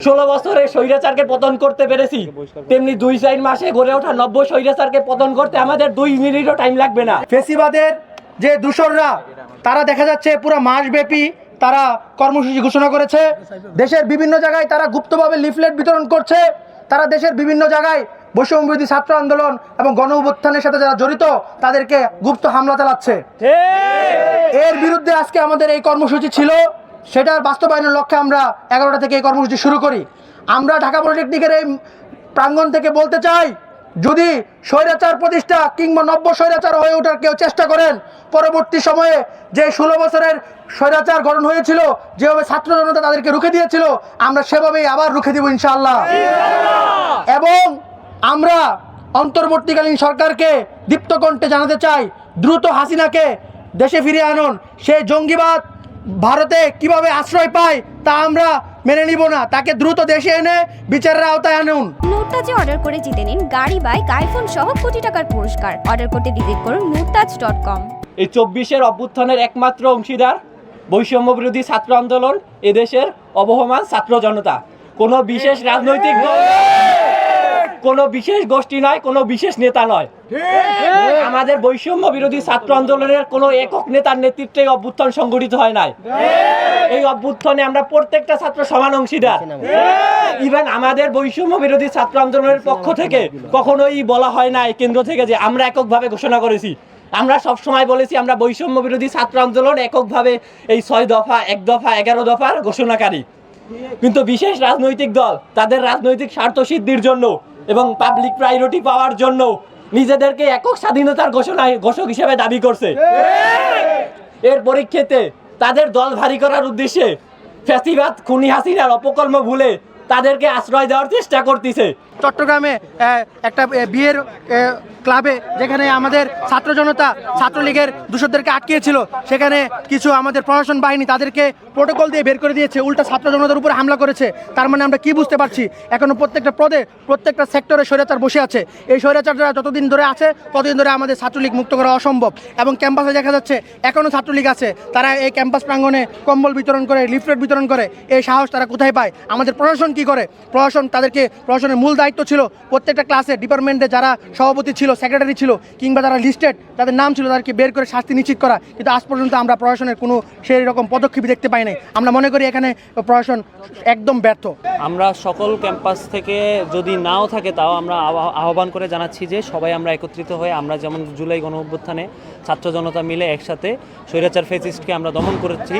16 বছরে স্বৈরাচারকে পতন করতে পেরেছি, তেমনি 2-4 মাসে গড়ে ওঠা 90 স্বৈরাচারকে পতন করতে আমাদের 2 মিনিটও টাইম লাগবে না। ফেসিবাদের যে দূষররা তারা দেখা যাচ্ছে পুরো মাসব্যাপী তারা কর্মসূচি ঘোষণা করেছে। দেশের বিভিন্ন জায়গায় তারা গুপ্তভাবে লিফলেট বিতরণ করছে। তারা দেশের বিভিন্ন জায়গায় বৈষম্যবিরোধী ছাত্র আন্দোলন এবং গণ অভ্যুত্থানের সাথে যারা জড়িত তাদেরকে গুপ্ত হামলা চালাচ্ছে। এর বিরুদ্ধে আজকে আমাদের এই কর্মসূচি ছিল, সেটার বাস্তবায়নের লক্ষ্যে আমরা 11টা থেকে এই কর্মসূচি শুরু করি। আমরা ঢাকা পলিটেকনিকের এই প্রাঙ্গণ থেকে বলতে চাই, যদি স্বৈরাচার প্রতিষ্ঠা কিংবা নব্য স্বৈরাচার হয়ে ওঠার কেউ চেষ্টা করেন, পরবর্তী সময়ে যে 16 বছরের স্বৈরাচার গঠন হয়েছিল, যেভাবে ছাত্র জনতা তাদেরকে রুখে দিয়েছিল, আমরা সেভাবেই আবার রুখে দিব ইনশাআল্লাহ। এবং আমরা অন্তর্বর্তীকালীন সরকারকে দীপ্ত কণ্ঠে জানাতে চাই, দ্রুত হাসিনাকে দেশে ফিরিয়ে আনুন। সেই জঙ্গিবাদ ভারতে কিভাবে আশ্রয় পায় তা আমরা মেনে নিব না। তাকে দ্রুত দেশে এনে বিচারের আওতায় আনুন। নুরতাজে অর্ডার করে জিতে নিন গাড়ি, বাইক, আইফোন সহ কোটি টাকার পুরস্কার। অর্ডার করতে ভিজিট করুন nurtaj.com। এই 24-এর অভ্যুত্থানের একমাত্র অংশীদার বৈষম্য বিরোধী ছাত্র আন্দোলন, এদেশের অবহমান ছাত্র জনতা। কোনো বিশেষ রাজনৈতিক দল, কোনো বিশেষ গোষ্ঠী নয়, কোনো বিশেষ নেতা নয়। আমাদের বৈষম্য বিরোধী ছাত্র আন্দোলনের কোনো একক নেতার নেতৃত্বে অভ্যুত্থান সংগঠিত হয় নাই। এই অভ্যুত্থানে আমরা প্রত্যেকটা ছাত্র সমান অংশীদার। ইভেন আমাদের বৈষম্য বিরোধী ছাত্র আন্দোলনের পক্ষ থেকে কখনোই বলা হয় নাই কেন্দ্র থেকে যে আমরা এককভাবে ঘোষণা করেছি। আমরা সব সময় বলেছি আমরা বৈষম্য বিরোধী ছাত্র আন্দোলন এককভাবে এই 6 দফা, 1 দফা, 11 দফার ঘোষণাকারী। কিন্তু বিশেষ রাজনৈতিক দল তাদের রাজনৈতিক স্বার্থ সিদ্ধির জন্য এবং পাবলিক প্রায়োরিটি পাওয়ার জন্য নিজেদেরকে একক স্বাধীনতার ঘোষক হিসেবে দাবি করছে। এর পরিপ্রেক্ষিতে তাদের দল ভারী করার উদ্দেশ্যে ফ্যাসিবাদ খুনি হাসিনার অপকর্ম ভুলে তাদেরকে আশ্রয় দেওয়ার চেষ্টা করতেছে। চট্টগ্রামে একটা বিয়ের ক্লাবে যেখানে আমাদের ছাত্র জনতা ছাত্রলীগের দূষকদেরকে আটকিয়েছিল, সেখানে কিছু আমাদের প্রশাসন বাহিনী তাদেরকে প্রোটোকল দিয়ে বের করে দিয়েছে, উল্টা ছাত্র জনতার উপরে হামলা করেছে। তার মানে আমরা কি বুঝতে পারছি, এখনো প্রত্যেকটা পদে প্রত্যেকটা সেক্টরে স্বৈরাচার বসে আছে। এই স্বৈরাচাররা যতদিন ধরে আছে ততদিন ধরে আমাদের ছাত্রলীগ মুক্ত করা অসম্ভব। এবং ক্যাম্পাসে দেখা যাচ্ছে এখনও ছাত্রলীগ আছে, তারা এই ক্যাম্পাস প্রাঙ্গণে কম্বল বিতরণ করে, লিফলেট বিতরণ করে। এই সাহস তারা কোথায় পায়? আমাদের প্রশাসন কি করে? প্রশাসনের মূল দায়িত্ব ছিল প্রত্যেকটা ক্লাসে ডিপার্টমেন্টে যারা সভাপতি ছিল, সেক্রেটারি ছিল, কিংবা যারা লিস্টেড যাদের নাম ছিল তাদেরকে বের করে শাস্তি নিশ্চিত করা। কিন্তু আজ পর্যন্ত আমরা প্রশাসনের কোনো সেই রকম পদক্ষেপ দেখতে পাই নাই। আমরা মনে করি এখানে প্রশাসন একদম ব্যর্থ। আমরা সকল ক্যাম্পাস থেকে যদি নাও থাকে তাও আমরা আহ্বান করে জানাচ্ছি যে সবাই আমরা একত্রিত হয়ে, আমরা যেমন জুলাই গণ অভ্যুত্থানে ছাত্র জনতা মিলে একসাথে স্বৈরাচার ফ্যাসিস্টকে আমরা দমন করেছি,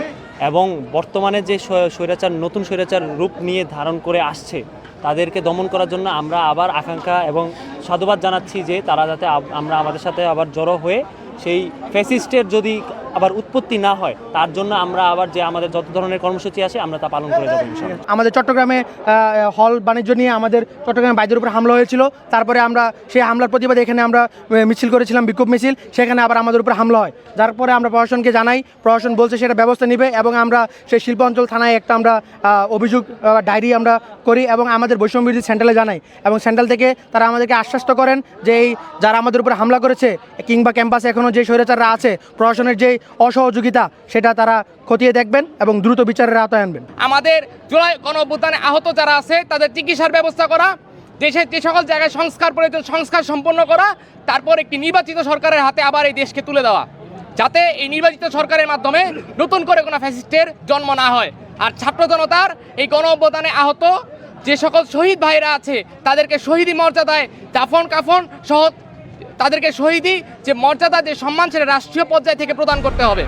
এবং বর্তমানে যে স্বৈরাচার নতুন স্বৈরাচার রূপ নিয়ে ধারণ করে আসছে তাদেরকে দমন করার জন্য আমরা আবার আকাঙ্ক্ষা এবং সাধুবাদ জানাচ্ছি যে তারা যাতে আমরা আমাদের সাথে আবার জড়ো হয়ে সেই ফ্যাসিস্টের যদি আবার উৎপত্তি না হয় তার জন্য আমরা আবার যে আমাদের যত ধরনের কর্মসূচি আছে আমরা তা পালন করে যাবো ইনশাআল্লাহ। আমাদের চট্টগ্রামে হল বাণিজ্য নিয়ে আমাদের চট্টগ্রামে বাইদের উপর হামলা হয়েছিল। তারপরে আমরা সেই হামলার প্রতিবাদে এখানে আমরা মিছিল করেছিলাম, বিক্ষোভ মিছিল। সেখানে আবার আমাদের উপর হামলা হয়, যার পরে আমরা প্রশাসনকে জানাই। প্রশাসন বলছে সেটা ব্যবস্থা নেবে, এবং আমরা সেই শিল্পাঞ্চল থানায় একটা আমরা অভিযোগ ডায়েরি আমরা করি এবং আমাদের বৈষম্য বিরোধী সেন্ট্রালে জানাই। এবং সেন্ট্রাল থেকে তারা আমাদেরকে আশ্বস্ত করেন যে এই যারা আমাদের উপর হামলা করেছে কিংবা ক্যাম্পাসে এখনও যে স্বৈরাচাররা আছে, প্রশাসনের যে অসহযোগিতা সেটা তারা খতিয়ে দেখবেন এবং দ্রুত বিচারের আওতায় আনবেন। আমাদের জুলাই গণ অভ্যুত্থানে আহত যারা আছে তাদের চিকিৎসার ব্যবস্থা করা, দেশের যে সকল জায়গায় সংস্কার প্রয়োজন সংস্কার সম্পন্ন করা, তারপর একটি নির্বাচিত সরকারের হাতে আবার এই দেশকে তুলে দেওয়া, যাতে এই নির্বাচিত সরকারের মাধ্যমে নতুন করে কোনো ফ্যাসিস্টের জন্ম না হয়। আর ছাত্র জনতার এই গণ অভ্যুত্থানে আহত যে সকল শহীদ ভাইরা আছে তাদেরকে শহীদি মর্যাদায় দাফন কাফন সহ তাদেরকে শহীদি যে মর্যাদা, যে সম্মান, সেটা রাষ্ট্রীয় পর্যায় থেকে প্রদান করতে হবে।